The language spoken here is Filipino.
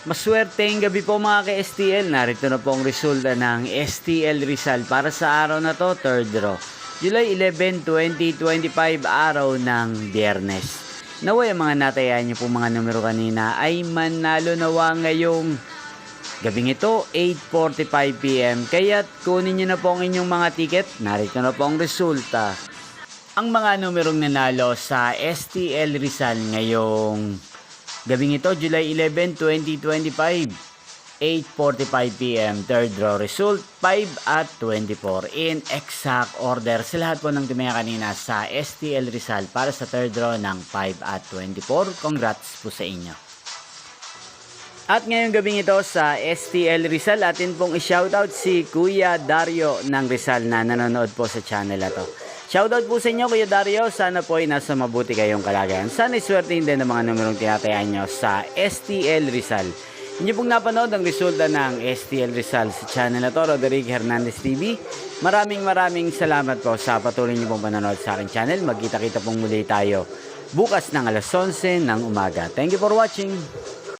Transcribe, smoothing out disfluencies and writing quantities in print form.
Maswerteng gabi po mga ka-STL. Narito na po ang resulta ng STL Rizal para sa araw na to, third draw. July 11, 2025, araw ng Biyernes. Naway ang mga natayaan niyo po mga numero kanina ay manalo nawa ngayong gabing ito, 8:45 PM. Kaya't kunin niyo na po ang inyong mga ticket. Narito na po ang resulta. Ang mga numerong nanalo sa STL Rizal ngayong gabing ito, July 11, 2025, 8:45 PM, third draw result, 5 at 24. In exact order sa lahat po ng tumaya kanina sa STL Rizal para sa third draw ng 5 at 24. Congrats po sa inyo. At ngayong gabing ito sa STL Rizal, atin pong i-shoutout si Kuya Dario ng Rizal na nanonood po sa channel na to. Shoutout po sa inyo, Kuya Dario. Sana po ay nasa mabuti kayong kalagayan. Sana iswertein din ang mga numerong tinatayaan nyo sa STL Rizal. Inyo pong napanood ang resulta ng STL Rizal sa channel na to, Roderick Hernandez TV. Maraming salamat po sa patuloy nyo pong panonood sa aking channel. Magkita-kita pong muli tayo bukas ng alas 11 ng umaga. Thank you for watching.